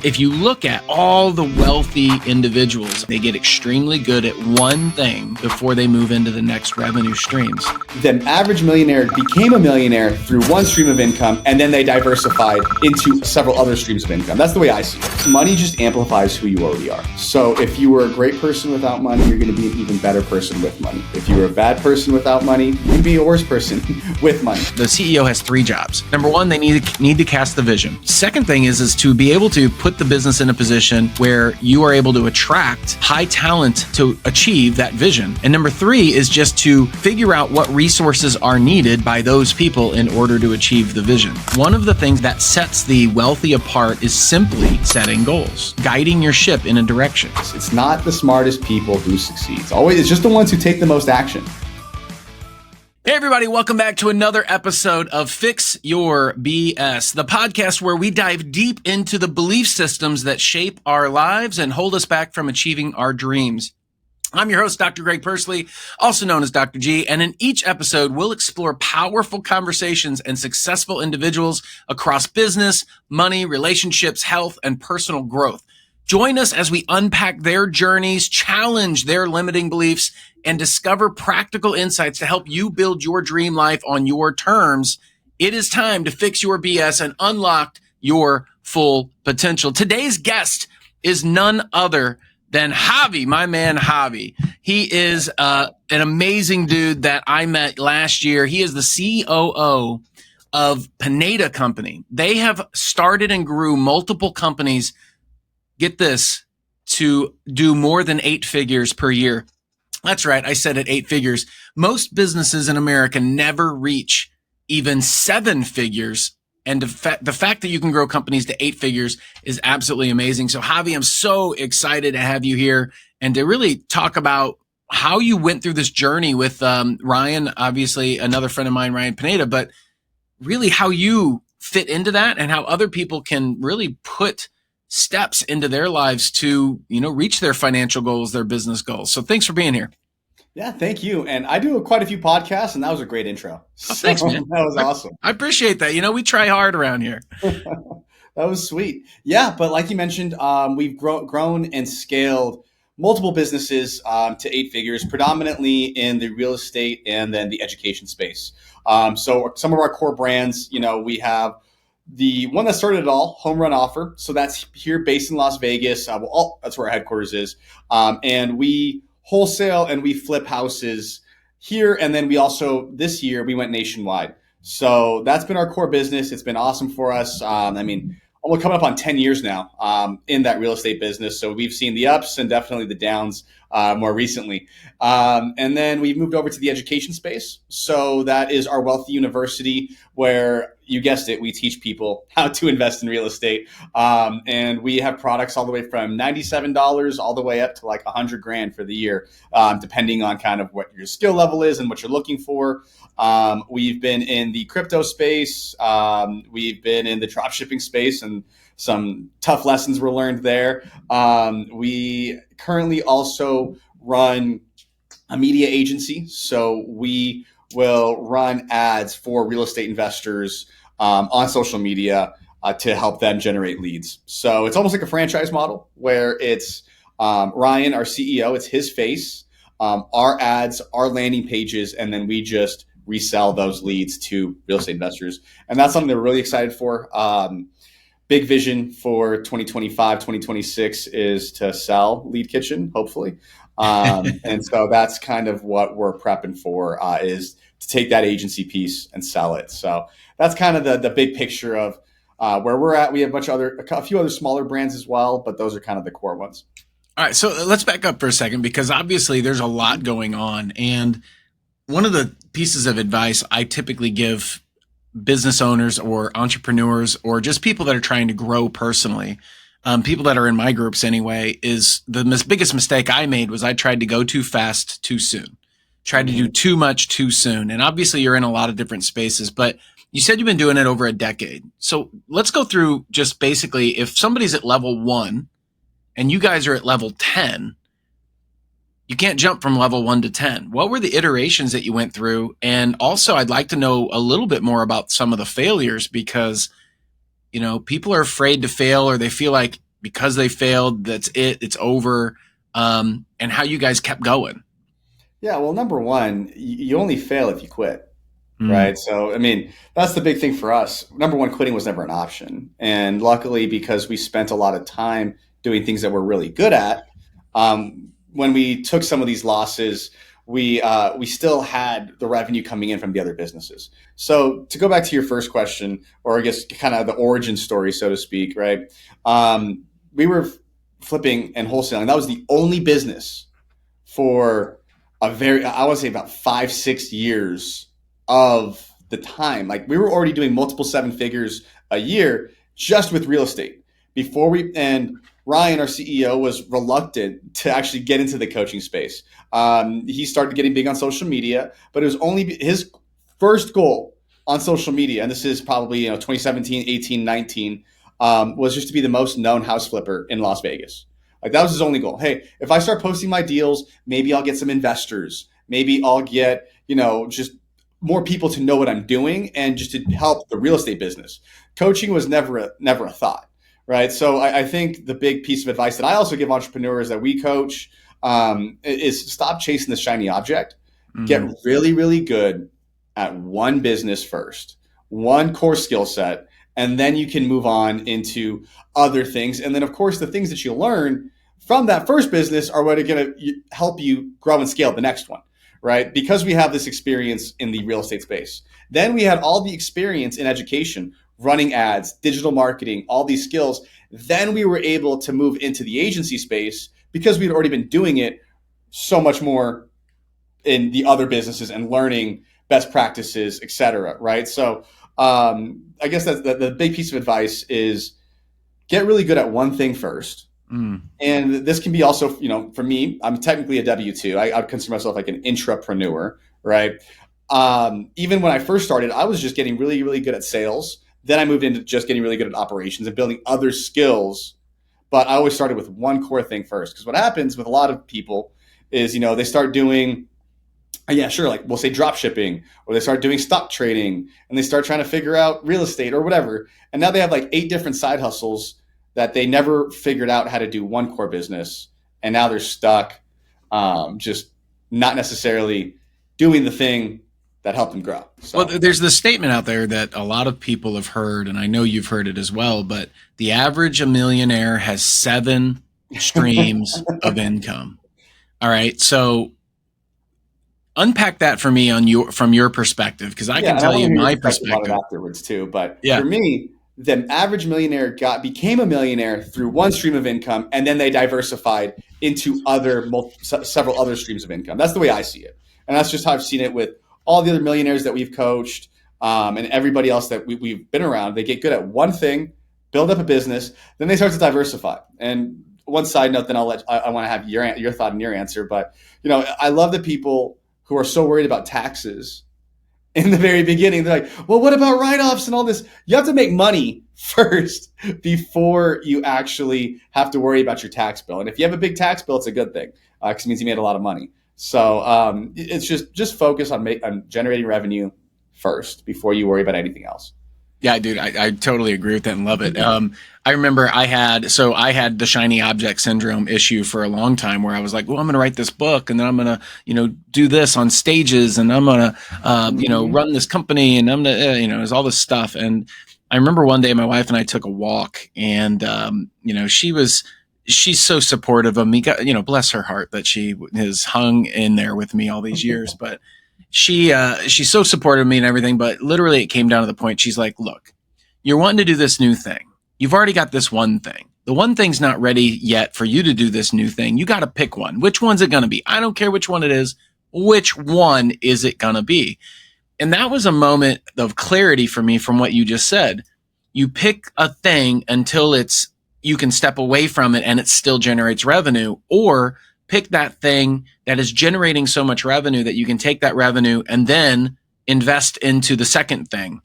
If you look at all the wealthy individuals, they get extremely good at one thing before they move into the next revenue streams. The average millionaire became a millionaire through one stream of income, and then they diversified into several other streams of income. That's the way I see it. Money just amplifies who you already are. So if you were a great person without money, you're going to be an even better person with money. If you were a bad person without money, you can be a worse person with money. The CEO has 3 jobs. Number 1, they need to cast the vision. Second thing is to be able to put the business in a position where you are able to attract high talent to achieve that vision. And number 3 is just to figure out what resources are needed by those people in order to achieve the vision. One of the things that sets the wealthy apart is simply setting goals, guiding your ship in a direction. It's not the smartest people who succeed. It's just the ones who take the most action. Hey everybody, welcome back to another episode of Fix Your BS, the podcast where we dive deep into the belief systems that shape our lives and hold us back from achieving our dreams. I'm your host, Dr. Greg Persley, also known as Dr. G, and in each episode, we'll explore powerful conversations and successful individuals across business, money, relationships, health, and personal growth. Join us as we unpack their journeys, challenge their limiting beliefs, and discover practical insights to help you build your dream life on your terms. It is time to fix your BS and unlock your full potential. Today's guest is none other than Javi, my man Javi. He is an amazing dude that I met last year. He is the COO of Pineda Company. They have started and grew multiple companies, get this, to do more than 8 figures per year. That's right, I said it, 8 figures. Most businesses in America never reach even 7 figures. And the fact that you can grow companies to 8 figures is absolutely amazing. So Javi, I'm so excited to have you here and to really talk about how you went through this journey with Ryan, obviously another friend of mine, Ryan Pineda, but really how you fit into that and how other people can really put steps into their lives to, reach their financial goals, their business goals. So thanks for being here. Yeah, thank you. And I do quite a few podcasts, and that was a great intro. Thanks, man. That was awesome. I appreciate that. We try hard around here. That was sweet. Yeah, but like you mentioned, we've grown and scaled multiple businesses to 8 figures, predominantly in the real estate and then the education space. So some of our core brands, we have the one that started it all, Home Run Offer. So that's here based in Las Vegas. That's where our headquarters is. And we wholesale and we flip houses here. And then we also, this year, we went nationwide. So that's been our core business. It's been awesome for us. We're coming up on 10 years now in that real estate business. So we've seen the ups and definitely the downs more recently. And then we've moved over to the education space. So that is our Wealthy University, where you guessed it, we teach people how to invest in real estate. And we have products all the way from $97 all the way up to like $100,000 for the year, depending on kind of what your skill level is and what you're looking for. We've been in the crypto space. We've been in the drop shipping space, and some tough lessons were learned there. We currently also run a media agency. So we will run ads for real estate investors on social media to help them generate leads. So it's almost like a franchise model where it's Ryan, our CEO, it's his face, our ads, our landing pages, and then we just resell those leads to real estate investors. And that's something they're really excited for. Big vision for 2025, 2026 is to sell Lead Kitchen, hopefully. And so that's kind of what we're prepping for, is to take that agency piece and sell it. So that's kind of the big picture of where we're at. We have a few other smaller brands as well, but those are kind of the core ones. All right, so let's back up for a second, because obviously there's a lot going on. And one of the pieces of advice I typically give business owners or entrepreneurs or just people that are trying to grow personally, people that are in my groups anyway, is the biggest mistake I made was I tried to go too fast too soon, tried to do too much too soon. And obviously you're in a lot of different spaces, but you said you've been doing it over a decade. So let's go through just basically, if somebody's at level 1 and you guys are at level 10, you can't jump from level 1 to 10. What were the iterations that you went through? And also, I'd like to know a little bit more about some of the failures, because, people are afraid to fail, or they feel like because they failed, that's it, it's over, and how you guys kept going. Yeah, well, number one, you only fail if you quit. Mm. Right. So, I mean, that's the big thing for us. Number one, quitting was never an option. And luckily, because we spent a lot of time doing things that we're really good at, when we took some of these losses, we still had the revenue coming in from the other businesses. So, to go back to your first question, or I guess kind of the origin story, so to speak, right? We were flipping and wholesaling. That was the only business for I want to say about 5, 6 years of the time. Like we were already doing multiple seven figures a year just with real estate and Ryan, our CEO, was reluctant to actually get into the coaching space. He started getting big on social media, but it was only his first goal on social media. And this is probably, 2017, 18, 19, was just to be the most known house flipper in Las Vegas. Like that was his only goal. Hey, if I start posting my deals, maybe I'll get some investors. Maybe I'll get, just more people to know what I'm doing and just to help the real estate business. Coaching was never a thought, right? So I think the big piece of advice that I also give entrepreneurs that we coach is stop chasing the shiny object. Mm-hmm. Get really, really good at one business first, one core skill set, and then you can move on into other things. And then, of course, the things that you learn from that first business are what are going to help you grow and scale the next one, right? Because we have this experience in the real estate space. Then we had all the experience in education, running ads, digital marketing, all these skills. Then we were able to move into the agency space because we'd already been doing it so much more in the other businesses and learning best practices, et cetera, right? So I guess that's the big piece of advice is get really good at one thing first. Mm. And this can be also, for me, I'm technically a W-2. I consider myself like an intrapreneur, right? Even when I first started, I was just getting really, really good at sales. Then I moved into just getting really good at operations and building other skills. But I always started with one core thing first. Because what happens with a lot of people is, they start doing, like we'll say drop shipping, or they start doing stock trading, and they start trying to figure out real estate or whatever. And now they have like 8 different side hustles that they never figured out how to do one core business. And now they're stuck just not necessarily doing the thing that helped them grow. So. Well, there's this statement out there that a lot of people have heard, and I know you've heard it as well, but the average millionaire has 7 streams of income. All right. So unpack that for me from your perspective, because I can tell you my perspective afterwards too. But for me, the average millionaire became a millionaire through one stream of income, and then they diversified into several other streams of income. That's the way I see it, and that's just how I've seen it with all the other millionaires that we've coached and everybody else that we've been around. They get good at one thing, build up a business, then they start to diversify. And one side note, then I want to have your thought and your answer. But I love the people who are so worried about taxes in the very beginning. They're like, well, what about write-offs and all this? You have to make money first before you actually have to worry about your tax bill. And if you have a big tax bill, it's a good thing because it means you made a lot of money. So it's just focus on generating revenue first before you worry about anything else. Yeah, dude, I totally agree with that and love it. I remember I had the shiny object syndrome issue for a long time where I was like, well, I'm going to write this book and then I'm going to, do this on stages and I'm going to, run this company and I'm going to, there's all this stuff. And I remember one day my wife and I took a walk and, she's so supportive of me, bless her heart that she has hung in there with me all these years, but she's so supportive of me and everything, but literally it came down to the point. She's like, look, you're wanting to do this new thing. You've already got this one thing. The one thing's not ready yet for you to do this new thing. You got to pick one. Which one's it going to be? I don't care which one it is. Which one is it going to be? And that was a moment of clarity for me from what you just said. You pick a thing until you can step away from it and it still generates revenue, or pick that thing that is generating so much revenue that you can take that revenue and then invest into the second thing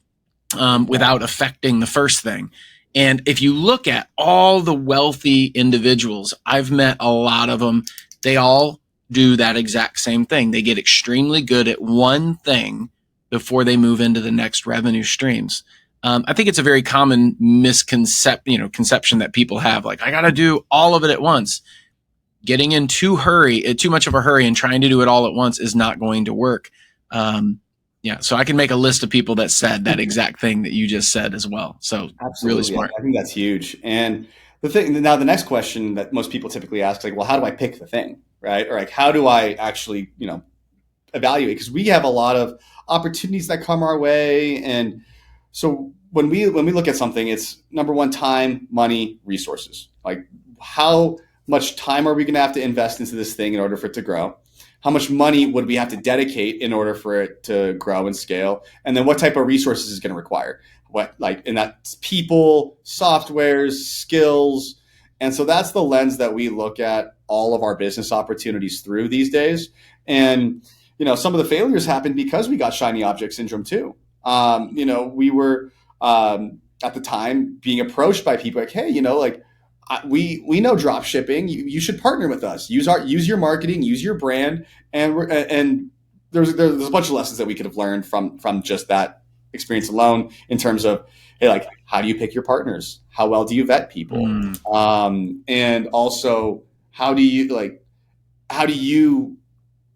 without affecting the first thing. And if you look at all the wealthy individuals, I've met a lot of them, they all do that exact same thing. They get extremely good at one thing before they move into the next revenue streams. I think it's a very common conception that people have. Like, I got to do all of it at once. Getting in too much of a hurry and trying to do it all at once is not going to work. Yeah. So I can make a list of people that said that exact thing that you just said as well. So Absolutely. really smart. I think that's huge. And the next question that most people typically ask, like, well, how do I pick the thing? Right. Or like, how do I actually, evaluate? Because we have a lot of opportunities that come our way. And so when we look at something, it's number one, time, money, resources. Like, how much time are we going to have to invest into this thing in order for it to grow? How much money would we have to dedicate in order for it to grow and scale? And then what type of resources is going to require? And that's people, softwares, skills. And so that's the lens that we look at all of our business opportunities through these days. And, some of the failures happened because we got shiny object syndrome too. We were at the time being approached by people like, hey, we know drop shipping. You should partner with us. Use your marketing, use your brand, and there's a bunch of lessons that we could have learned from just that experience alone in terms of, hey, like, how do you pick your partners? How well do you vet people? And also, how do you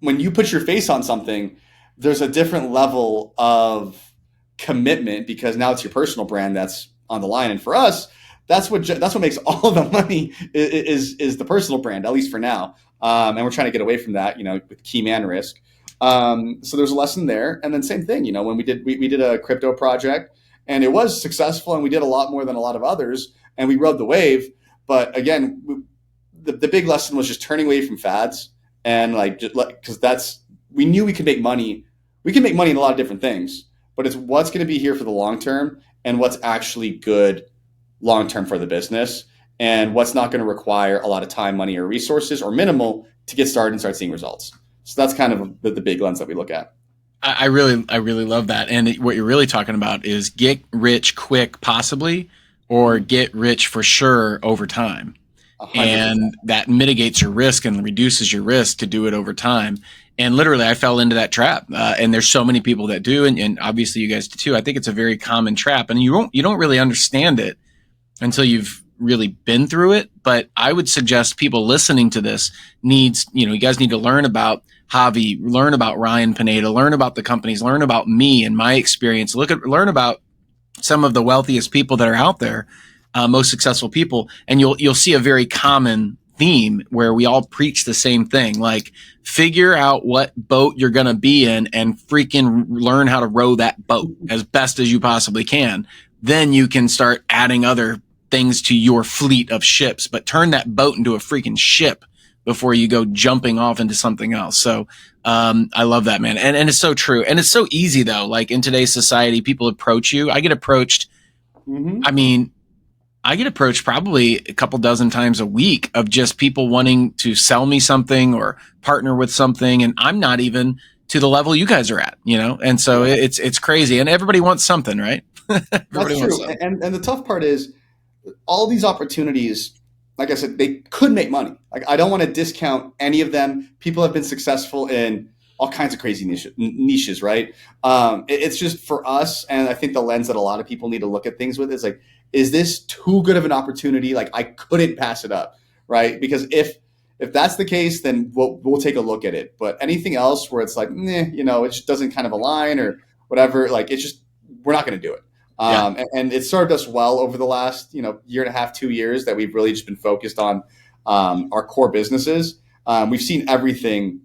when you put your face on something, there's a different level of commitment because now it's your personal brand that's on the line. And for us, that's what makes all the money is the personal brand, at least for now. And we're trying to get away from that, with key man risk. So there's a lesson there. And then same thing, when we did a crypto project and it was successful and we did a lot more than a lot of others and we rode the wave. But again, the big lesson was just turning away from fads and because we knew we could make money. We can make money in a lot of different things, but it's what's going to be here for the long term and what's actually good long term for the business and what's not going to require a lot of time, money, or resources or minimal to get started and start seeing results. So that's kind of the big lens that we look at. I really love that. And what you're really talking about is get rich quick, possibly, or get rich for sure over time. 100%. And that mitigates your risk and reduces your risk to do it over time. And literally, I fell into that trap. And there's so many people that do, and obviously you guys do too. I think it's a very common trap, and you don't really understand it until you've really been through it. But I would suggest people listening to this you guys need to learn about Javi, learn about Ryan Pineda, learn about the companies, learn about me and my experience, learn about some of the wealthiest people that are out there, most successful people. And you'll see a very common theme where we all preach the same thing. Like, figure out what boat you're going to be in and freaking learn how to row that boat as best as you possibly can. Then you can start adding other things to your fleet of ships, but turn that boat into a freaking ship before you go jumping off into something else. So, I love that, man. And it's so true. And it's so easy though. Like in today's society, people approach you. I get approached. I mean, I get approached probably a couple dozen times a week of just people wanting to sell me something or partner with something. And I'm not even to the level you guys are at, And so it's crazy. And everybody wants something, right? That's true. And the tough part is all these opportunities, like I said, they could make money. Like, I don't want to discount any of them. People have been successful in all kinds of crazy niches, right? It's just for us. And I think the lens that a lot of people need to look at things with is like, is this too good of an opportunity? Like, I couldn't pass it up, right? Because if that's the case, then we'll take a look at it. But anything else where it's like, it just doesn't kind of align or whatever, like, it's just, we're not going to do it. And it served us well over the last, year and a half, 2 years that we've really just been focused on our core businesses. We've seen everything,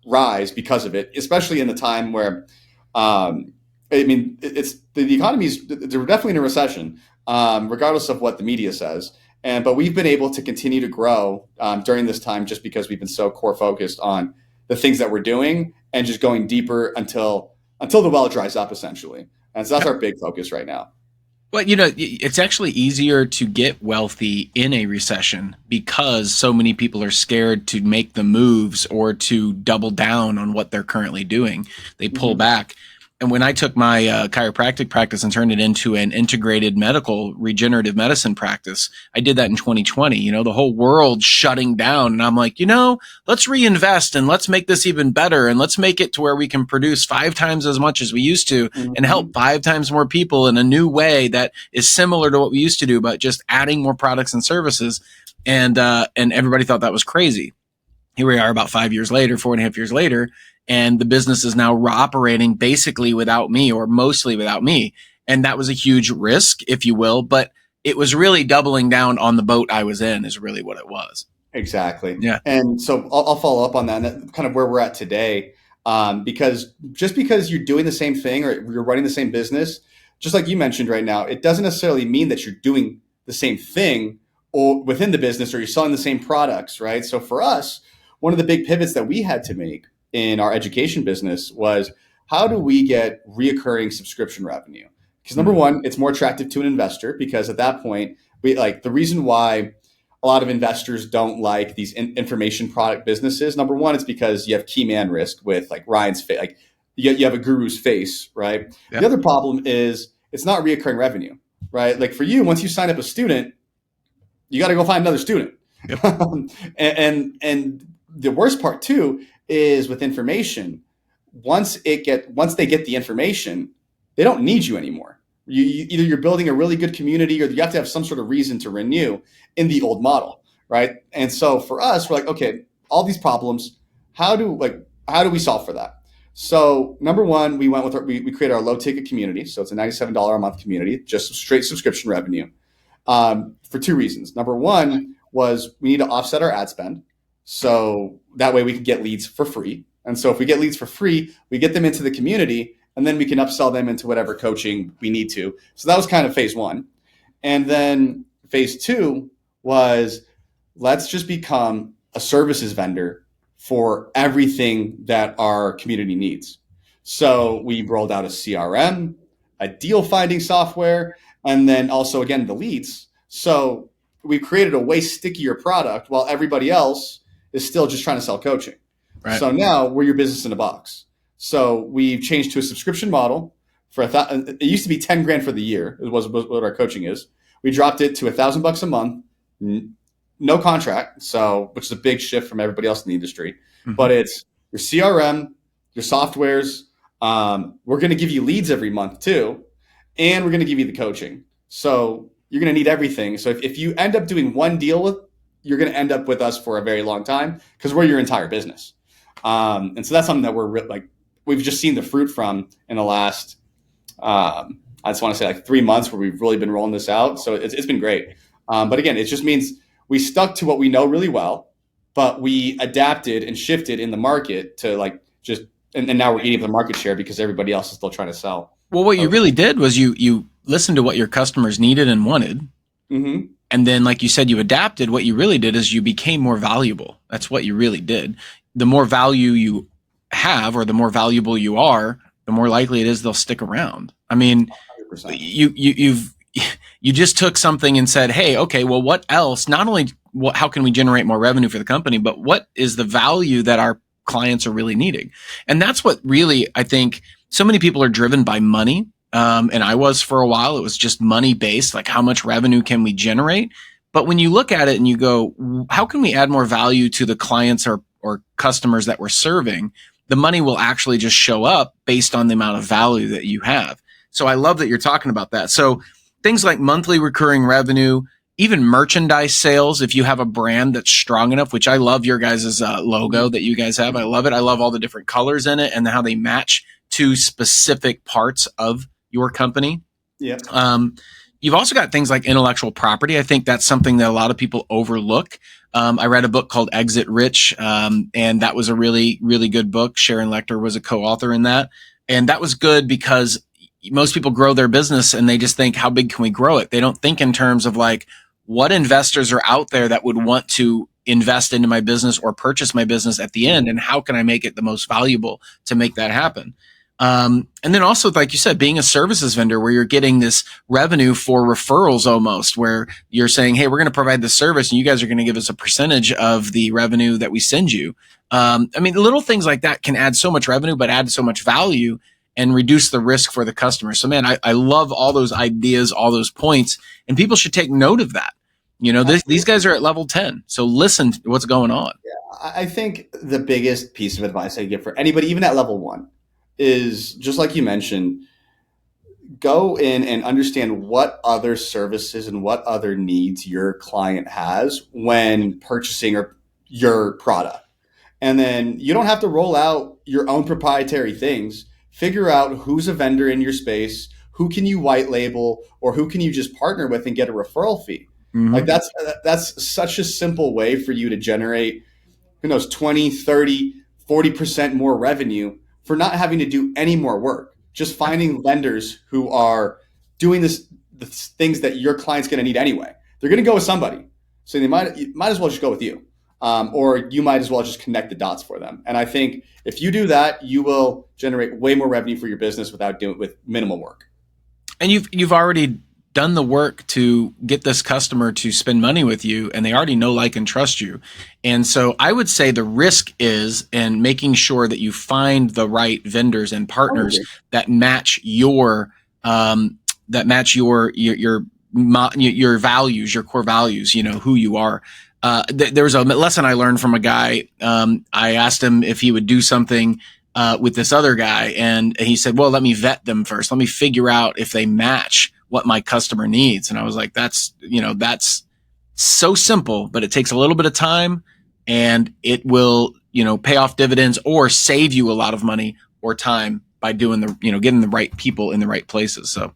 rise because of it, especially in the time where, it's the economy's, they're definitely in a recession, regardless of what the media says. But we've been able to continue to grow during this time just because we've been so core focused on the things that we're doing and just going deeper until the well dries up, essentially. And so that's our big focus right now. Well, it's actually easier to get wealthy in a recession because so many people are scared to make the moves or to double down on what they're currently doing. They pull back. And when I took my chiropractic practice and turned it into an integrated medical regenerative medicine practice, I did that in 2020. The whole world shutting down. And I'm like, let's reinvest and let's make this even better. And let's make it to where we can produce 5 times as much as we used to and help 5 times more people in a new way that is similar to what we used to do, but just adding more products and services. And everybody thought that was crazy. Here we are about 5 years later, 4.5 years later, and the business is now operating basically without me or mostly without me. And that was a huge risk, if you will, but it was really doubling down on the boat I was in is really what it was. Exactly. Yeah. And so I'll follow up on that, and that's kind of where we're at today. Because just because you're doing the same thing or you're running the same business, just like you mentioned right now, it doesn't necessarily mean that you're doing the same thing or within the business or you're selling the same products, right? So for us, one of the big pivots that we had to make in our education business was how do we get reoccurring subscription revenue? Because number one, it's more attractive to an investor because at that point, the reason why a lot of investors don't like these information product businesses. Number one, it's because you have key man risk with like Ryan's face, like you have a guru's face, right? Yep. The other problem is it's not reoccurring revenue, right? Like for you, once you sign up a student, you got to go find another student. Yep. and the worst part too is with information. Once they get the information, they don't need you anymore. Either you're building a really good community or you have to have some sort of reason to renew in the old model, right? And so for us, we're like, okay, all these problems, how do we solve for that? So number one, we created our low ticket community. So it's a $97 a month community, just straight subscription revenue, for 2 reasons. Number one was we need to offset our ad spend. So that way we can get leads for free. And so if we get leads for free, we get them into the community and then we can upsell them into whatever coaching we need to. So that was kind of phase one. And then phase two was let's just become a services vendor for everything that our community needs. So we rolled out a CRM, a deal finding software, and then also, again, the leads. So we created a way stickier product while everybody else is still just trying to sell coaching. Right. So now we're your business in a box. So we've changed to a subscription model for it used to be 10 grand for the year. It was what our coaching is. We dropped it to $1,000 a month, no contract. So, which is a big shift from everybody else in the industry, but it's your CRM, your softwares. We're going to give you leads every month too. And we're going to give you the coaching. So you're going to need everything. So if you end up doing one deal you're going to end up with us for a very long time because we're your entire business. And so that's something that we've just seen the fruit from in the last, I just want to say like 3 months where we've really been rolling this out. So it's been great. But again, it just means we stuck to what we know really well, but we adapted and shifted in the market to and now we're eating the market share because everybody else is still trying to sell. Well, what you really did was you listened to what your customers needed and wanted. Mm-hmm. And then, like you said, you adapted. What you really did is you became more valuable. That's what you really did. The more value you have or the more valuable you are, the more likely it is they'll stick around. I mean, 100%. You just took something and said, hey, okay, well, what else? Not only how can we generate more revenue for the company, but what is the value that our clients are really needing? And that's what really, I think, so many people are driven by money. And I was for a while. It was just money based, like how much revenue can we generate? But when you look at it and you go, how can we add more value to the clients or customers that we're serving? The money will actually just show up based on the amount of value that you have. So I love that you're talking about that. So things like monthly recurring revenue, even merchandise sales, if you have a brand that's strong enough, which I love your guys' logo that you guys have. I love it. I love all the different colors in it and how they match to specific parts of your company. Yeah. You've also got things like intellectual property. I think that's something that a lot of people overlook. I read a book called Exit Rich, and that was a really, really good book. Sharon Lechter was a co-author in that. And that was good because most people grow their business and they just think, how big can we grow it? They don't think in terms of like, what investors are out there that would want to invest into my business or purchase my business at the end, and how can I make it the most valuable to make that happen? And then also, like you said, being a services vendor where you're getting this revenue for referrals almost, where you're saying, hey, we're going to provide the service and you guys are going to give us a percentage of the revenue that we send you. I mean, little things like that can add so much revenue, but add so much value. and reduce the risk for the customer. So man, I love all those ideas, all those points, and people should take note of that. These guys are at level 10. So listen to what's going on. I think the biggest piece of advice I give for anybody, even at level 1, is just like you mentioned, go in and understand what other services and what other needs your client has when purchasing your product. And then you don't have to roll out your own proprietary things. Figure out who's a vendor in your space, who can you white label, or who can you just partner with and get a referral fee. Mm-hmm. Like that's such a simple way for you to generate, 20, 30, 40% more revenue for not having to do any more work. Just finding vendors who are doing the things that your client's going to need anyway. They're going to go with somebody. So you might as well just go with you. Or you might as well just connect the dots for them. And I think if you do that, you will generate way more revenue for your business with minimal work. And you've already done the work to get this customer to spend money with you, and they already know, like, and trust you. And so I would say the risk is in making sure that you find the right vendors and partners that match your values, your core values, who you are. There was a lesson I learned from a guy. I asked him if he would do something with this other guy, and he said, well, let me vet them first. Let me figure out if they match what my customer needs. And I was like, that's so simple, but it takes a little bit of time, and it will, pay off dividends or save you a lot of money or time by doing getting the right people in the right places. So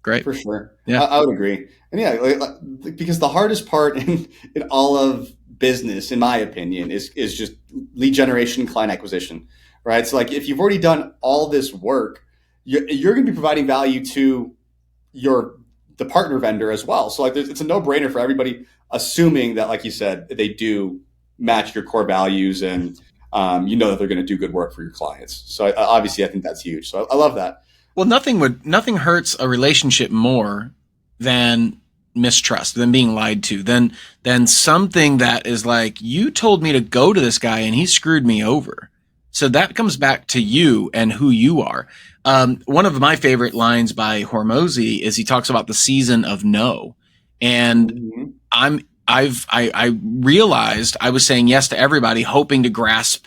great. For sure. Yeah, I would agree. And because the hardest part in all of business, in my opinion, is just lead generation, client acquisition, right? So like if you've already done all this work, you're going to be providing value to the partner vendor as well. So like it's a no-brainer for everybody, assuming that, like you said, they do match your core values and that they're going to do good work for your clients. So obviously I think that's huge. So I love that. Well, nothing hurts a relationship more than mistrust, than being lied to, than something that is like, you told me to go to this guy and he screwed me over. So that comes back to you and who you are. One of my favorite lines by Hormozy is he talks about the season of no. And I realized I was saying yes to everybody, hoping to grasp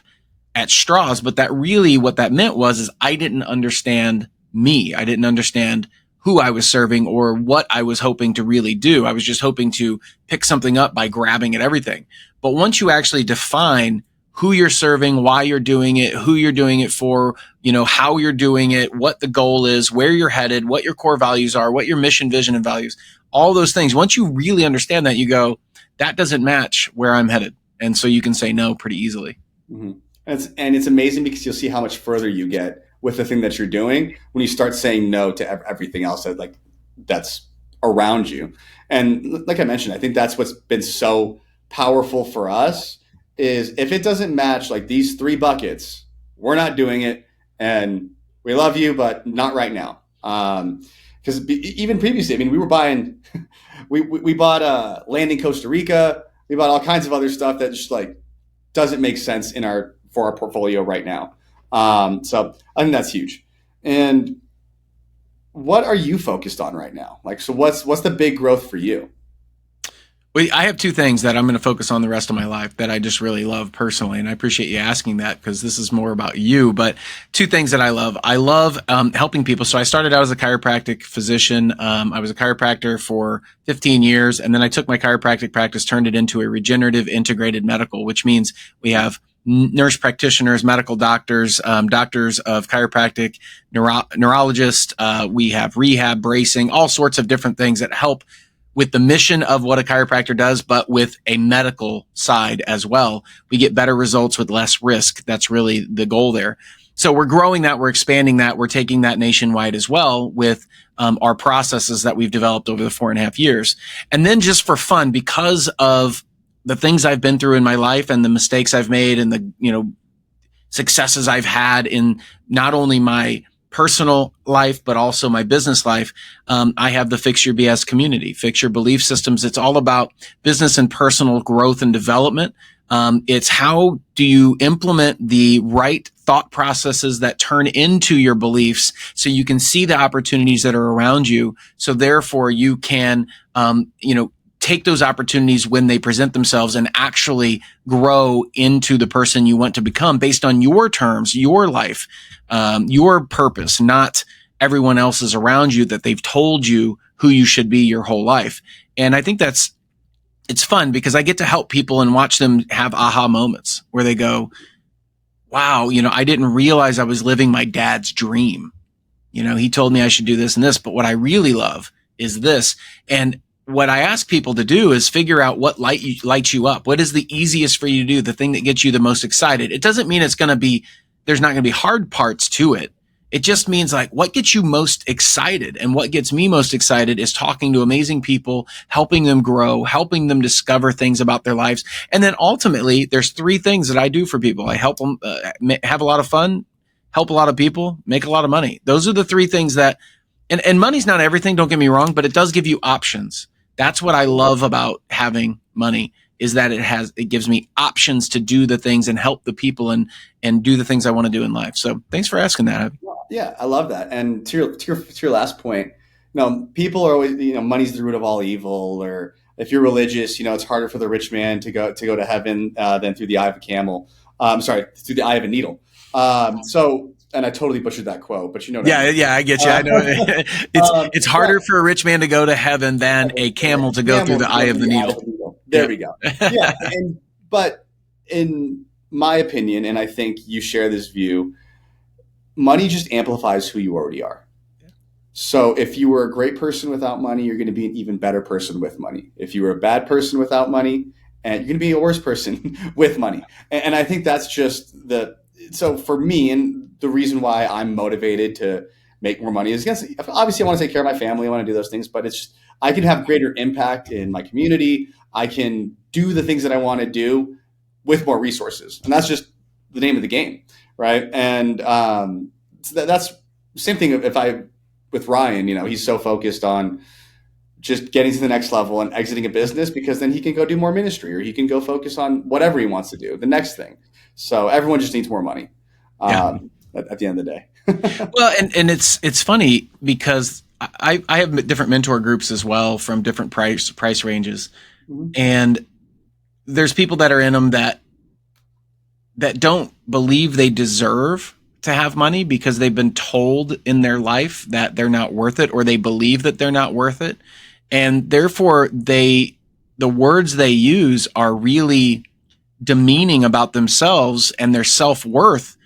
at straws, but what that meant was I didn't understand me. I didn't understand who I was serving or what I was hoping to really do. I was just hoping to pick something up by grabbing at everything. But once you actually define who you're serving, why you're doing it, who you're doing it for, how you're doing it, what the goal is, where you're headed, what your core values are, what your mission, vision, and values, all those things. Once you really understand that, you go, that doesn't match where I'm headed. And so you can say no pretty easily. Mm-hmm. And it's amazing because you'll see how much further you get with the thing that you're doing when you start saying no to everything else that's around you. And like I mentioned, I think that's what's been so powerful for us is if it doesn't match like these 3 buckets, we're not doing it. And we love you, but not right now. Because even previously, we were buying, we bought land in Costa Rica. We bought all kinds of other stuff that just like doesn't make sense for our portfolio right now. So I think that's huge. And what are you focused on right now? Like, so what's the big growth for you? Well, I have 2 things that I'm going to focus on the rest of my life that I just really love personally. And I appreciate you asking that because this is more about you. But 2 things that I love. I love helping people. So I started out as a chiropractic physician. I was a chiropractor for 15 years. And then I took my chiropractic practice, turned it into a regenerative integrated medical, which means we have nurse practitioners, medical doctors, doctors of chiropractic, neurologists. We have rehab, bracing, all sorts of different things that help with the mission of what a chiropractor does, but with a medical side as well. We get better results with less risk. That's really the goal there. So we're growing that. We're expanding that. We're taking that nationwide as well with our processes that we've developed over the 4.5 years. And then just for fun, because of the things I've been through in my life and the mistakes I've made and the, successes I've had in not only my personal life, but also my business life. I have the Fix Your BS community, Fix Your Belief Systems. It's all about business and personal growth and development. It's how do you implement the right thought processes that turn into your beliefs, so you can see the opportunities that are around you. So therefore you can, take those opportunities when they present themselves and actually grow into the person you want to become based on your terms, your life, your purpose, not everyone else's around you that they've told you who you should be your whole life. And I think it's fun because I get to help people and watch them have aha moments where they go, wow, I didn't realize I was living my dad's dream. He told me I should do this and this, but what I really love is this. And what I ask people to do is figure out what lights you up. What is the easiest for you to do? The thing that gets you the most excited. It doesn't mean there's not going to be hard parts to it. It just means like what gets you most excited. And what gets me most excited is talking to amazing people, helping them grow, helping them discover things about their lives. And then ultimately there's 3 things that I do for people. I help them have a lot of fun, help a lot of people, make a lot of money. Those are the 3 things that, and money's not everything, don't get me wrong, but it does give you options. That's what I love about having money, is that it gives me options to do the things and help the people and do the things I want to do in life. So thanks for asking that. Yeah, I love that. And to your last point, people are always, money's the root of all evil, or if you're religious, it's harder for the rich man to go to heaven than through the eye of a camel. Through the eye of a needle. And I totally butchered that quote, but Yeah, I get you. I know it's harder for a rich man to go to heaven than a camel to go through the eye of the needle. There we go. Yeah, but in my opinion, and I think you share this view, money just amplifies who you already are. So if you were a great person without money, you're going to be an even better person with money. If you were a bad person without money, and you're going to be a worse person with money. And I think that's just so for me, and the reason why I'm motivated to make more money is obviously I want to take care of my family. I want to do those things, but it's just, I can have greater impact in my community. I can do the things that I want to do with more resources. And that's just the name of the game. Right. And so that's the same thing with Ryan, he's so focused on just getting to the next level and exiting a business, because then he can go do more ministry, or he can go focus on whatever he wants to do, the next thing. So everyone just needs more money at the end of the day. Well, and it's funny because I have different mentor groups as well from different price ranges. Mm-hmm. And there's people that are in them that don't believe they deserve to have money because they've been told in their life that they're not worth it, or they believe that they're not worth it. And therefore the words they use are really demeaning about themselves, and their self-worth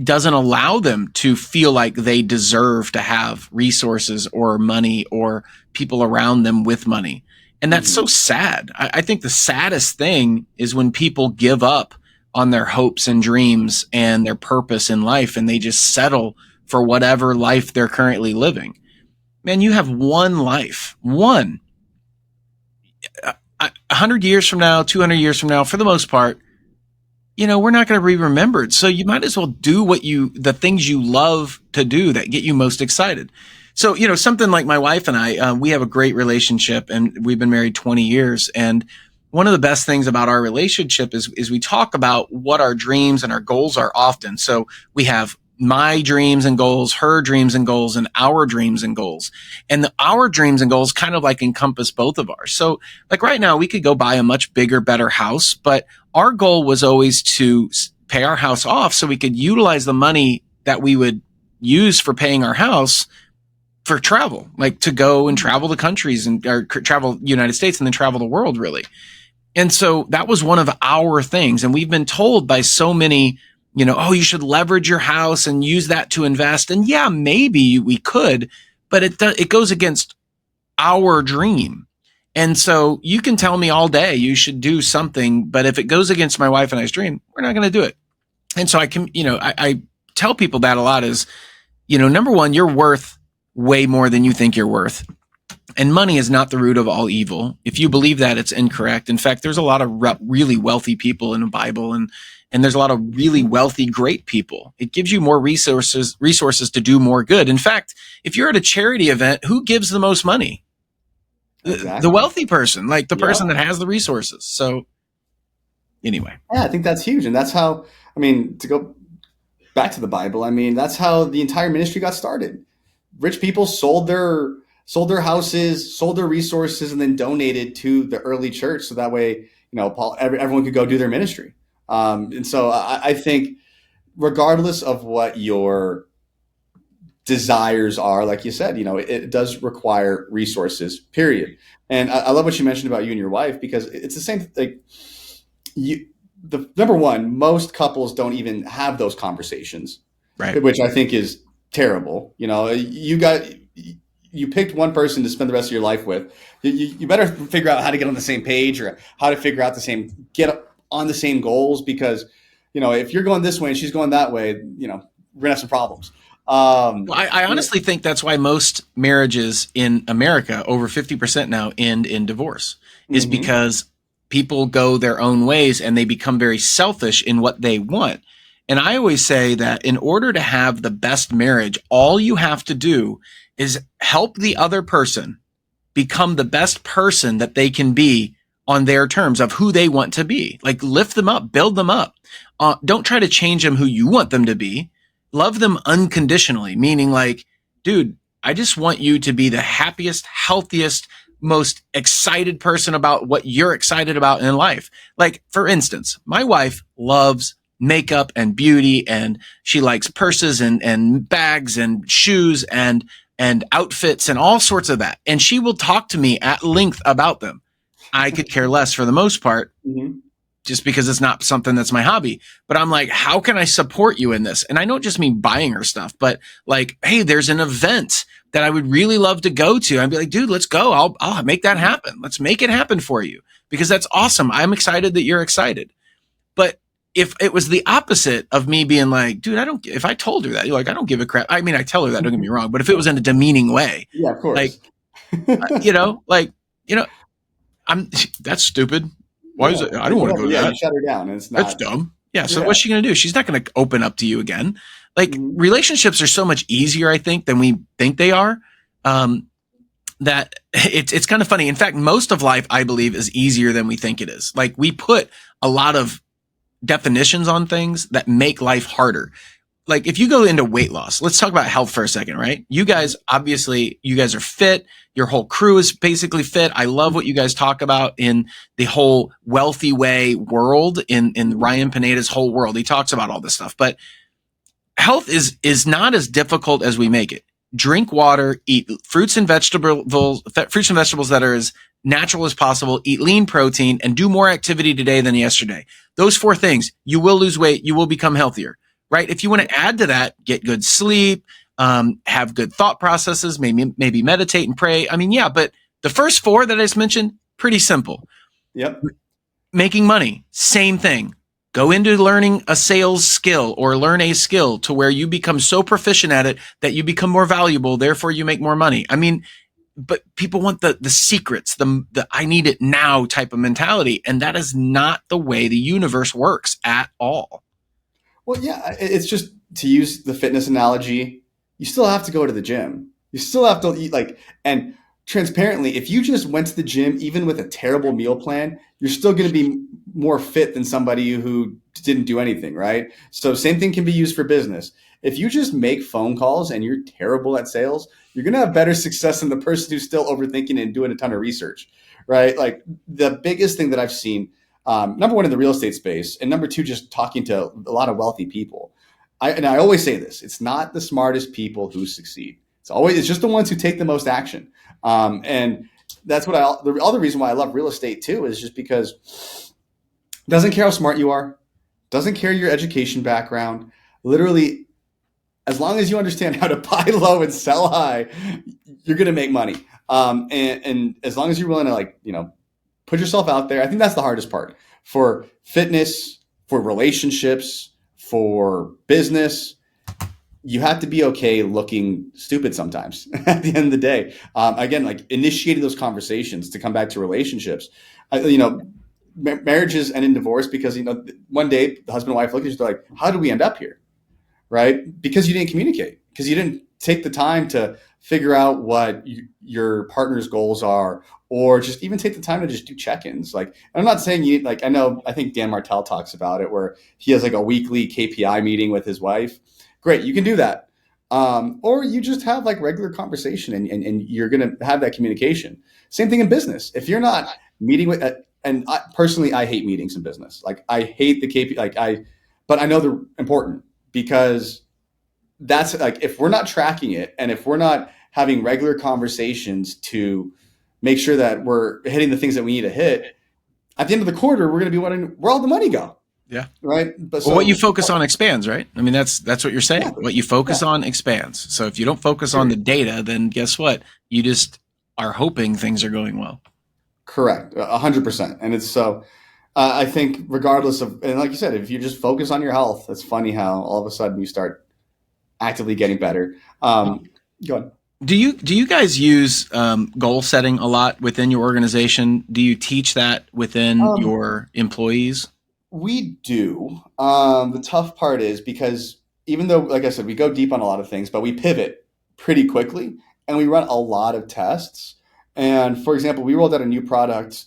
doesn't allow them to feel like they deserve to have resources or money or people around them with money. And that's so sad. I think the saddest thing is when people give up on their hopes and dreams and their purpose in life, and they just settle for whatever life they're currently living. Man, you have one life, 100 years from now, 200 years from now, for the most part, we're not going to be remembered. So you might as well do the things you love to do that get you most excited. So, something like my wife and I, we have a great relationship, and we've been married 20 years. And one of the best things about our relationship is we talk about what our dreams and our goals are often. So we have my dreams and goals, her dreams and goals, and our dreams and goals. And our dreams and goals kind of like encompass both of ours. So like right now we could go buy a much bigger, better house, but our goal was always to pay our house off so we could utilize the money that we would use for paying our house for travel, like to go and travel the countries or travel United States and then travel the world, really. And so that was one of our things. And we've been told by so many, you should leverage your house and use that to invest. And yeah, maybe we could, but it goes against our dream. And so you can tell me all day you should do something, but if it goes against my wife and I's dream, we're not going to do it. And so I tell people that a lot is, number one, you're worth way more than you think you're worth. And money is not the root of all evil. If you believe that, it's incorrect. In fact, there's a lot of really wealthy people in the Bible, and there's a lot of really wealthy, great people. It gives you more resources to do more good. In fact, if you're at a charity event, who gives the most money? Exactly. The wealthy person, like the person that has the resources. So Anyway. Yeah, I think that's huge. And that's how, I mean, to go back to the Bible, I mean, that's how the entire ministry got started. Rich people sold their houses, sold their resources, and then donated to the early church. So that way, everyone could go do their ministry. And so I think regardless of what your desires are, like you said, it does require resources, period. And I love what you mentioned about you and your wife, because it's the same, like you, the number one, most couples don't even have those conversations, Right. which I think is terrible. You picked one person to spend the rest of your life with. You better figure out how to get on the same page, or how to figure out get on the same goals, because if you're going this way and she's going that way, we're gonna have some problems. Well, I honestly think that's why most marriages in America, over 50% now, end in divorce, is because people go their own ways and they become very selfish in what they want. And I always say that in order to have the best marriage, all you have to do is help the other person become the best person that they can be on their terms of who they want to be. Like, lift them up, build them up. Don't try to change them who you want them to be. Love them unconditionally, meaning like, dude, I just want you to be the happiest, healthiest, most excited person about what you're excited about in life. Like, for instance, my wife loves makeup and beauty, and she likes purses and bags and shoes and outfits and all sorts of that. And she will talk to me at length about them. I could care less for the most part, just because it's not something that's my hobby. But I'm like, how can I support you in this? And I don't just mean buying her stuff, but like, hey, there's an event that I would really love to go to. I'd be like, dude, let's go. I'll make that happen. Let's make it happen for you, because that's awesome. I'm excited that you're excited. But if it was the opposite of me being like, dude, if I told her that, you're like, I don't give a crap. I mean, I tell her that, don't get me wrong. But if it was in a demeaning way, yeah, of course. like, that's stupid. Why is it? I don't want to go to that. You shut her down. And it's not. That's dumb. Yeah. So what's she going to do? She's not going to open up to you again. Like, relationships are so much easier, I think, than we think they are. That it's kind of funny. In fact, most of life, I believe, is easier than we think it is. Like, we put a lot of definitions on things that make life harder. Like, if you go into weight loss, let's talk about health for a second, right? You guys are fit. Your whole crew is basically fit. I love what you guys talk about in the whole wealthy way world, in Ryan Pineda's whole world. He talks about all this stuff, but health is not as difficult as we make it. Drink water, eat fruits and vegetables that are as natural as possible, eat lean protein, and do more activity today than yesterday. Those 4 things, you will lose weight, you will become healthier, right? If you want to add to that, get good sleep, have good thought processes, maybe meditate and pray. I mean, yeah, but the first 4 that I just mentioned, pretty simple. Yep. Making money, same thing. Go into learning a sales skill, or learn a skill to where you become so proficient at it that you become more valuable. Therefore, you make more money. I mean, but people want the secrets, the I need it now type of mentality. And that is not the way the universe works at all. Well, yeah, it's just, to use the fitness analogy, you still have to go to the gym. You still have to eat, and transparently, if you just went to the gym, even with a terrible meal plan, you're still going to be more fit than somebody who didn't do anything, right? So same thing can be used for business. If you just make phone calls and you're terrible at sales, you're going to have better success than the person who's still overthinking and doing a ton of research, right? Like, the biggest thing that I've seen, number one, in the real estate space, and number two, just talking to a lot of wealthy people. I always say this: it's not the smartest people who succeed. It's just the ones who take the most action. And that's the other reason why I love real estate too, is just because it doesn't care how smart you are, doesn't care your education background. Literally, as long as you understand how to buy low and sell high, you're going to make money. And as long as you're willing to put yourself out there, I think that's the hardest part for fitness, for relationships, for business. You have to be okay looking stupid sometimes at the end of the day. Again, like, initiating those conversations to come back to relationships. Marriages end in divorce because, one day the husband and wife look at each other like, how did we end up here? Right? Because you didn't communicate, because you didn't take the time to figure out what your partner's goals are, or just even take the time to just do check-ins. Like, I'm not saying you like, I think Dan Martell talks about it where he has like a weekly KPI meeting with his wife. Great. You can do that. Or you just have like regular conversation and you're going to have that communication. Same thing in business. If you're not meeting with, and personally, I hate meetings in business. Like I hate the KPI, but I know they're important because that's like, if we're not tracking it and if we're not having regular conversations to make sure that we're hitting the things that we need to hit at the end of the quarter, we're going to be wondering where all the money go. Yeah. Right. But well, what you focus on expands, right? I mean, that's what you're saying. Exactly. What you focus on expands. So if you don't focus on the data, then guess what? You just are hoping things are going well. Correct. 100%. And it's so, I think regardless of, and like you said, if you just focus on your health, it's funny how all of a sudden you start actively getting better. Go on. Do you guys use goal setting a lot within your organization? Do you teach that within your employees? We do. The tough part is because even though, like I said, we go deep on a lot of things, but we pivot pretty quickly and we run a lot of tests. And for example, we rolled out a new product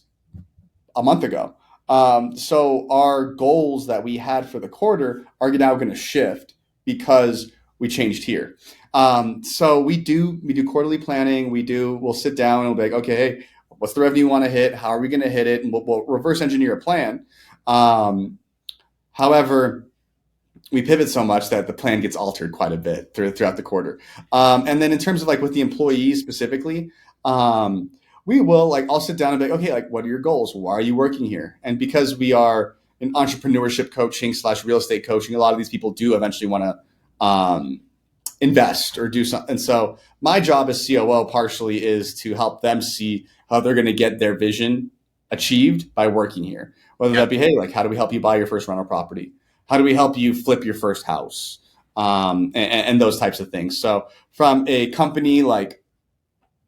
a month ago. So our goals that we had for the quarter are now going to shift because we changed here. So we do quarterly planning. We'll sit down and we'll be like, okay, hey, what's the revenue you want to hit? How are we going to hit it? And we'll reverse engineer a plan. However, we pivot so much that the plan gets altered quite a bit throughout the quarter. And then in terms of like with the employees specifically, we will like, I'll sit down and be like, okay, like what are your goals? Why are you working here? And because we are in entrepreneurship coaching / real estate coaching, a lot of these people do eventually want to invest or do something. And so my job as COO partially is to help them see how they're going to get their vision achieved by working here. Whether that be, hey, like how do we help you buy your first rental property? How do we help you flip your first house? And those types of things. So from a company like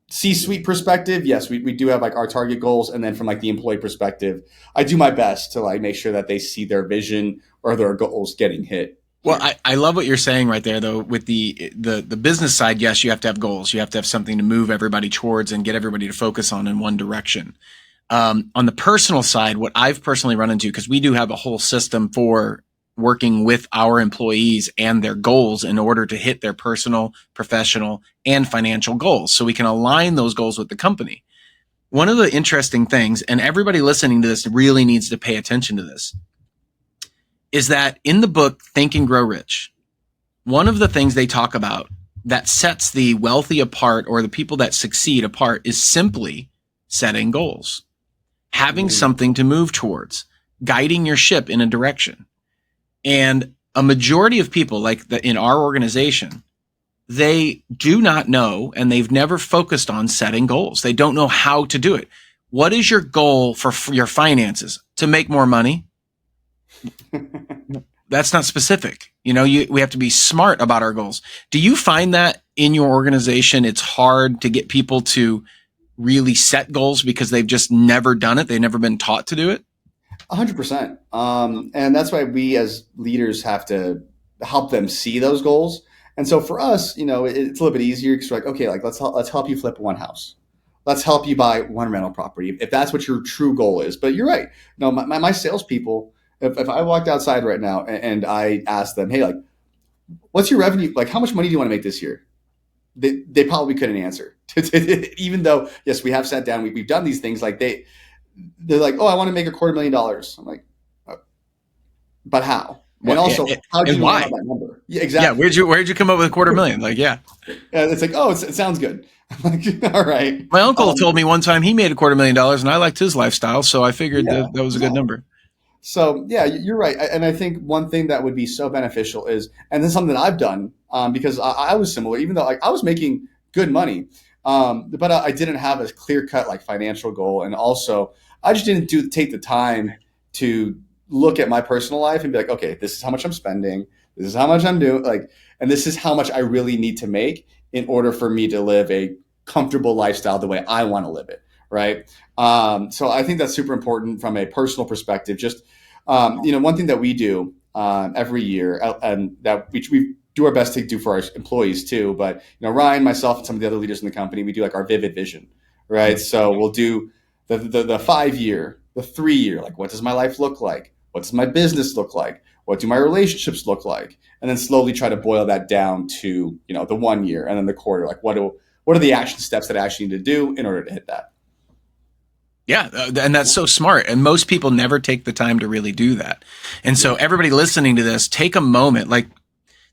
C-suite perspective, yes, we do have like our target goals. And then from like the employee perspective, I do my best to like make sure that they see their vision or their goals getting hit. Well, I love what you're saying right there, though. With the business side, yes, you have to have goals. You have to have something to move everybody towards and get everybody to focus on in one direction. On the personal side, what I've personally run into, because we do have a whole system for working with our employees and their goals in order to hit their personal, professional, and financial goals. So we can align those goals with the company. One of the interesting things, and everybody listening to this really needs to pay attention to this, is that in the book, Think and Grow Rich, one of the things they talk about that sets the wealthy apart or the people that succeed apart is simply setting goals, having something to move towards, guiding your ship in a direction. And a majority of people in our organization, they do not know, and they've never focused on setting goals. They don't know how to do it. What is your goal for your finances? To make more money? That's not specific. We have to be smart about our goals. Do you find that in your organization, it's hard to get people to really set goals because they've just never done it? They've never been taught to do it? 100%. And that's why we as leaders have to help them see those goals. And so for us, it's a little bit easier because we're like, okay, like let's help you flip one house. Let's help you buy one rental property if that's what your true goal is. But you're right. My salespeople, if I walked outside right now and I asked them, hey, like, what's your revenue? Like, how much money do you want to make this year? They probably couldn't answer. Even though, yes, we have sat down, we've done these things. Like they're like, oh, I want to make $250,000. I'm like, but how? And also, how do you know that number? Yeah, exactly. Yeah, where'd you come up with $250,000? Like, yeah. It's like, oh, it sounds good. I'm like, all right. My uncle told me one time he made $250,000 and I liked his lifestyle. So I figured that was a good number. So yeah, you're right. And I think one thing that would be so beneficial is, and this is something that I've done because I was similar, even though I was making good money, but I didn't have a clear cut like financial goal. And also I just didn't take the time to look at my personal life and be like, okay, this is how much I'm spending. This is how much I'm doing. And this is how much I really need to make in order for me to live a comfortable lifestyle the way I want to live it. Right. So I think that's super important from a personal perspective. Just, one thing that we do every year and that we've do our best to do for our employees too. But Ryan, myself, and some of the other leaders in the company, we do like our vivid vision, right? So we'll do the 5 year, the 3 year, like what does my life look like? What does my business look like? What do my relationships look like? And then slowly try to boil that down to the 1 year and then the quarter. Like what are the action steps that I actually need to do in order to hit that? Yeah, and that's so smart. And most people never take the time to really do that. And so everybody listening to this, take a moment. Like,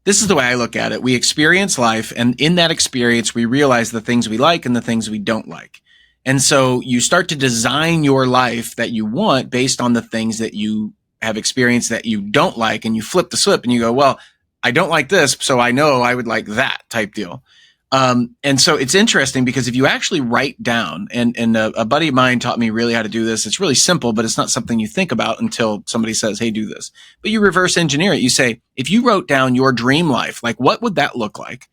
this is the way I look at it. We experience life, and in that experience, we realize the things we like and the things we don't like. And so you start to design your life that you want based on the things that you have experienced that you don't like, and you flip the switch and you go, well, I don't like this, so I know I would like that type deal. And so it's interesting because if you actually write down, and a buddy of mine taught me really how to do this. It's really simple, but it's not something you think about until somebody says, hey, do this. But you reverse engineer it. You say, if you wrote down your dream life, like what would that look like?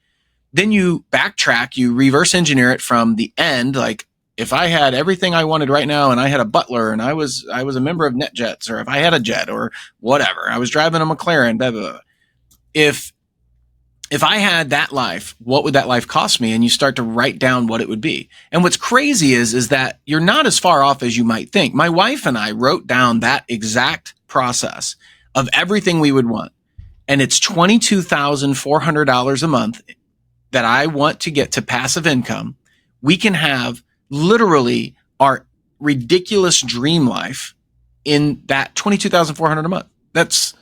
Then you backtrack, you reverse engineer it from the end. Like if I had everything I wanted right now and I had a butler and I was a member of NetJets, or if I had a jet or whatever, I was driving a McLaren, blah, blah, blah. If I had that life, what would that life cost me? And you start to write down what it would be. And what's crazy is that you're not as far off as you might think. My wife and I wrote down that exact process of everything we would want. And it's $22,400 a month that I want to get to passive income. We can have literally our ridiculous dream life in that $22,400 a month. That's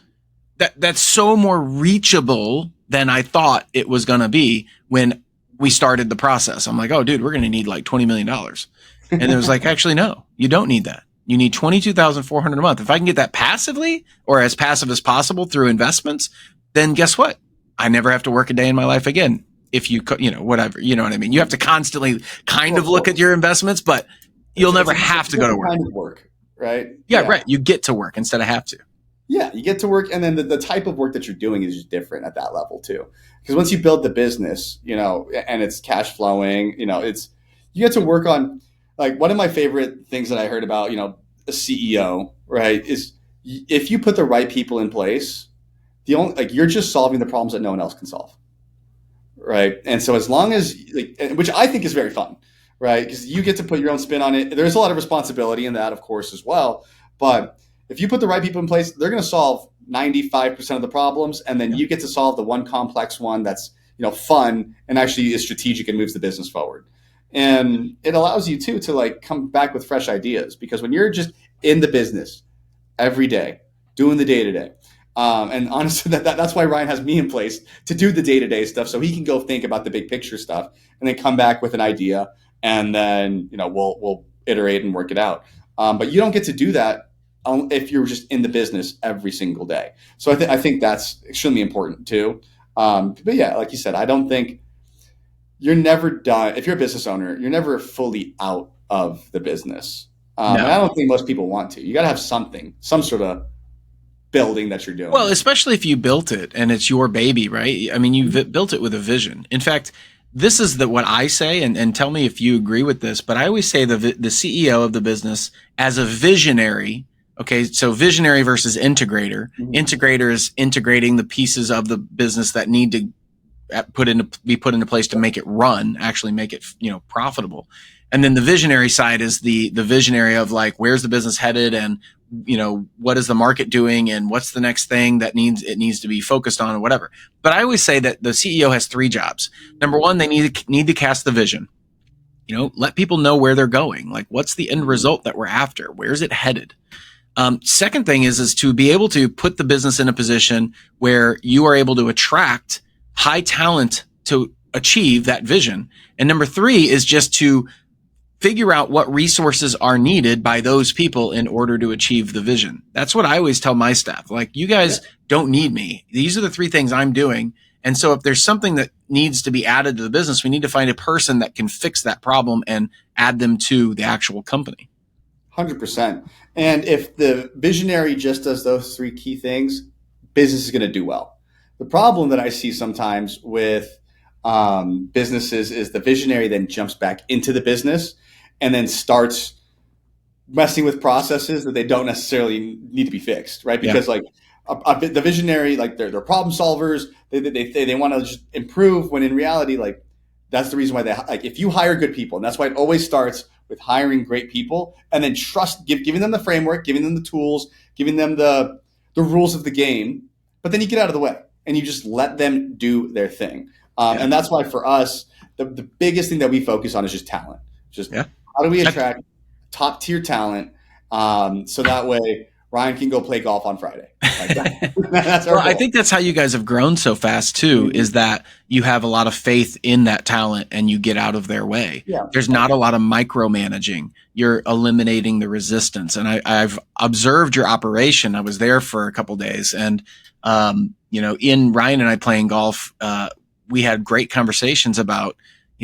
so more reachable than I thought it was going to be when we started the process. I'm like, oh, dude, we're going to need like $20 million. And it was like, actually, no, you don't need that. You need $22,400 a month. If I can get that passively, or as passive as possible through investments, then guess what? I never have to work a day in my life again. If you, whatever, you know what I mean? You have to constantly kind of look at your investments, but you'll never have to go to work. Kind of work, right? Yeah, right. You get to work instead of have to. Yeah, you get to work, and then the type of work that you're doing is just different at that level too. Because once you build the business, and it's cash flowing, you get to work on, like, one of my favorite things that I heard about, a CEO, right, is if you put the right people in place, you're just solving the problems that no one else can solve, right? And so as long as, which I think is very fun, right, because you get to put your own spin on it. There's a lot of responsibility in that, of course, as well, but if you put the right people in place, they're going to solve 95% of the problems, and then you get to solve the one complex one that's fun and actually is strategic and moves the business forward. And it allows you too to come back with fresh ideas, because when you're just in the business every day doing the day to day, and honestly, that's why Ryan has me in place to do the day to day stuff, so he can go think about the big picture stuff and then come back with an idea, and then we'll iterate and work it out. But you don't get to do that if you're just in the business every single day. So I think that's extremely important too. But yeah, like you said, I don't think you're never done. If you're a business owner, you're never fully out of the business. No. And I don't think most people want to. You got to have something, some sort of building that you're doing. Well, especially if you built it and it's your baby, right? I mean, you built it with a vision. In fact, this is what I say, and tell me if you agree with this, but I always say the CEO of the business as a visionary. Okay, so visionary versus integrator. Mm-hmm. Integrator is integrating the pieces of the business that need to be put into place to make it run, actually make it profitable. And then the visionary side is the visionary of where's the business headed, and what is the market doing, and what's the next thing that needs to be focused on, or whatever. But I always say that the CEO has three jobs. Number one, they need to cast the vision. Let people know where they're going. What's the end result that we're after? Where's it headed? Second thing is to be able to put the business in a position where you are able to attract high talent to achieve that vision. And number three is just to figure out what resources are needed by those people in order to achieve the vision. That's what I always tell my staff. You guys don't need me. These are the three things I'm doing. And so if there's something that needs to be added to the business, we need to find a person that can fix that problem and add them to the actual company. 100%. And if the visionary just does those three key things, business is going to do well. The problem that I see sometimes with businesses is the visionary then jumps back into the business and then starts messing with processes that they don't necessarily need to be fixed, right? Because the visionary, like they're problem solvers. They want to just improve. When in reality, like that's the reason why like if you hire good people, and that's why it always starts with hiring great people, and then giving them the framework, giving them the tools, giving them the rules of the game. But then you get out of the way and you just let them do their thing. Yeah. And that's why for us, the biggest thing that we focus on is just talent. Just how do we attract top tier talent, so that way Ryan can go play golf on Friday. Like that's our Well, goal. I think that's how you guys have grown so fast too, is that you have a lot of faith in that talent and you get out of their way. Yeah. There's not a lot of micromanaging. You're eliminating the resistance. And I've observed your operation. I was there for a couple of days, and in Ryan and I playing golf, we had great conversations about,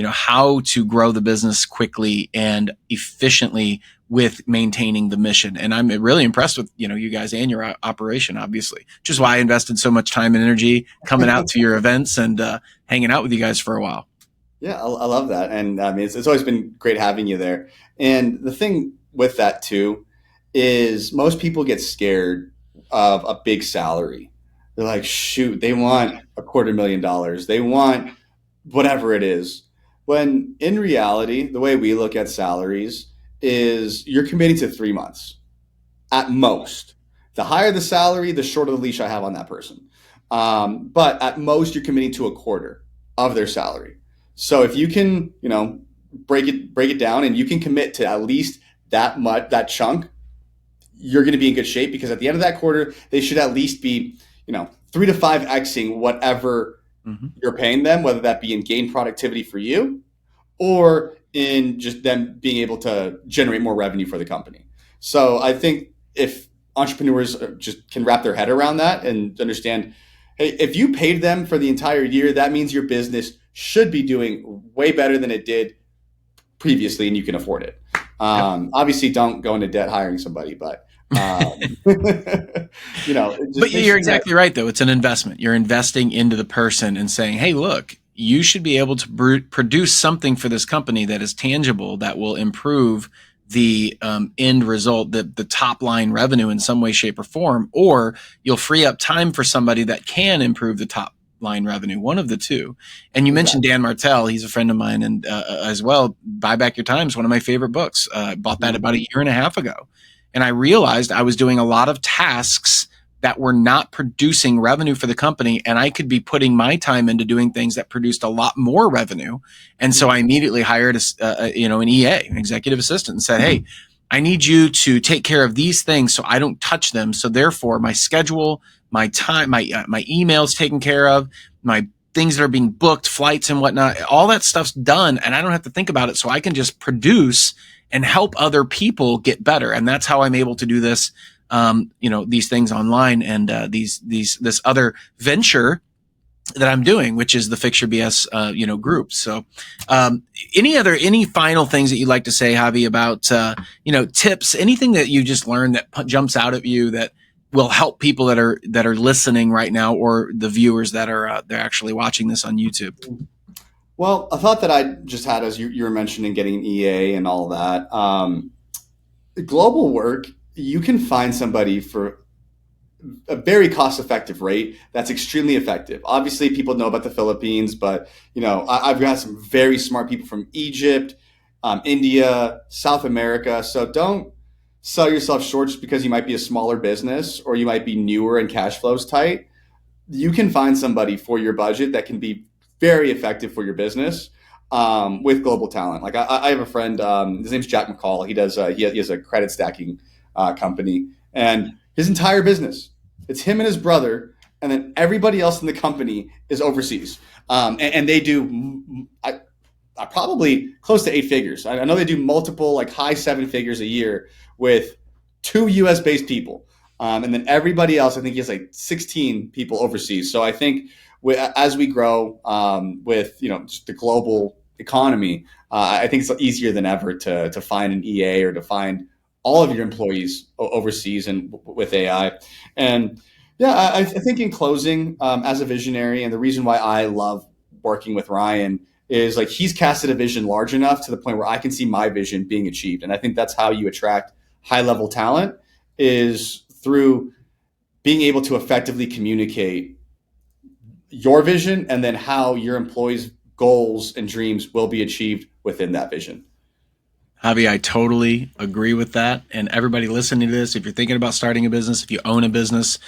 how to grow the business quickly and efficiently with maintaining the mission. And I'm really impressed with, you guys and your operation, obviously, which is why I invested so much time and energy coming out to your events and hanging out with you guys for a while. Yeah, I love that. And I mean, it's always been great having you there. And the thing with that too is most people get scared of a big salary. They're like, shoot, they want $250,000. They want whatever it is. When in reality, the way we look at salaries is you're committing to 3 months at most. The higher the salary, the shorter the leash I have on that person. But at most, you're committing to a quarter of their salary. So if you can, break it down and you can commit to at least that chunk, you're going to be in good shape, because at the end of that quarter, they should at least be, 3 to 5xing whatever you're paying them, whether that be in gain productivity for you or in just them being able to generate more revenue for the company. So I think if entrepreneurs just can wrap their head around that and understand, hey, if you paid them for the entire year, that means your business should be doing way better than it did previously, and you can afford it. Obviously, don't go into debt hiring somebody, but But you're exactly right, though. It's an investment. You're investing into the person and saying, hey, look, you should be able to produce something for this company that is tangible, that will improve the end result, the top line revenue in some way, shape, or form, or you'll free up time for somebody that can improve the top line revenue, one of the two. And you mentioned Dan Martell. He's a friend of mine, and as well, Buy Back Your Time is one of my favorite books. I bought that about a year and a half ago. And I realized I was doing a lot of tasks that were not producing revenue for the company, and I could be putting my time into doing things that produced a lot more revenue. And so I immediately hired an EA, an executive assistant, and said, hey, I need you to take care of these things so I don't touch them. So therefore, my schedule, my time, my emails taken care of, my things that are being booked, flights and whatnot, all that stuff's done, and I don't have to think about it. So I can just produce and help other people get better. And that's how I'm able to do this, these things online and this other venture that I'm doing, which is the Fix Your BS, group. So, any final things that you'd like to say, Javi, about, tips, anything that you just learned that jumps out at you that will help people that are listening right now, or the viewers that are, they're actually watching this on YouTube? Well, a thought that I just had as you were mentioning getting an EA and all that, global work, you can find somebody for a very cost-effective rate that's extremely effective. Obviously, people know about the Philippines, but I've got some very smart people from Egypt, India, South America. So don't sell yourself short just because you might be a smaller business or you might be newer and cash flow's tight. You can find somebody for your budget that can be very effective for your business with global talent. Like I have a friend, his name's Jack McCall. He has a credit stacking company, and his entire business, it's him and his brother, and then everybody else in the company is overseas. And they do probably close to 8 figures. I know they do multiple, like high 7 figures a year with 2 US based people. And then everybody else, I think he has like 16 people overseas. So I think as we grow with just the global economy, I think it's easier than ever to find an EA or to find all of your employees overseas and with AI. And yeah, I think in closing, as a visionary, and the reason why I love working with Ryan is like he's casted a vision large enough to the point where I can see my vision being achieved. And I think that's how you attract high level talent, is through being able to effectively communicate your vision and then how your employees' goals and dreams will be achieved within that vision. Javi, I totally agree with that. And everybody listening to this, if you're thinking about starting a business, if you own a business,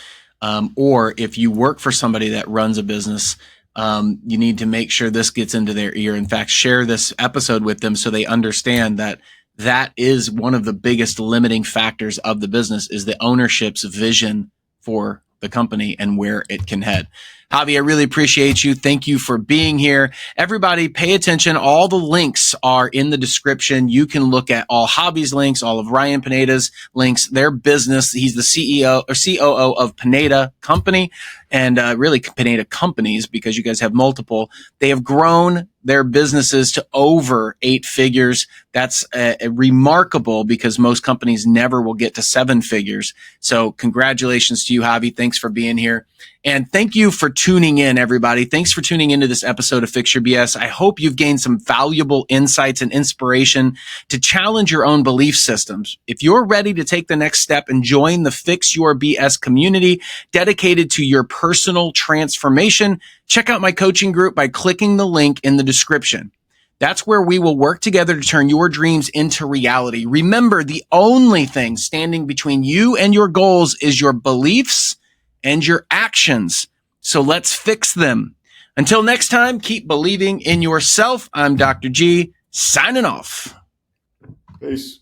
or if you work for somebody that runs a business, you need to make sure this gets into their ear. In fact, share this episode with them so they understand that that is one of the biggest limiting factors of the business is the ownership's vision for the company and where it can head. Javi, I really appreciate you. Thank you for being here. Everybody pay attention. All the links are in the description. You can look at all Javi's links, all of Ryan Pineda's links, their business. He's the CEO or COO of Pineda Company and really Pineda Companies because you guys have multiple. They have grown their businesses to over 8 figures. That's remarkable because most companies never will get to 7 figures. So congratulations to you, Javi. Thanks for being here. And thank you for tuning in, everybody. Thanks for tuning into this episode of Fix Your BS. I hope you've gained some valuable insights and inspiration to challenge your own belief systems. If you're ready to take the next step and join the Fix Your BS community dedicated to your personal transformation, check out my coaching group by clicking the link in the description. That's where we will work together to turn your dreams into reality. Remember, the only thing standing between you and your goals is your beliefs and your actions. So let's fix them. Until next time, keep believing in yourself. I'm Dr. G, signing off. Peace.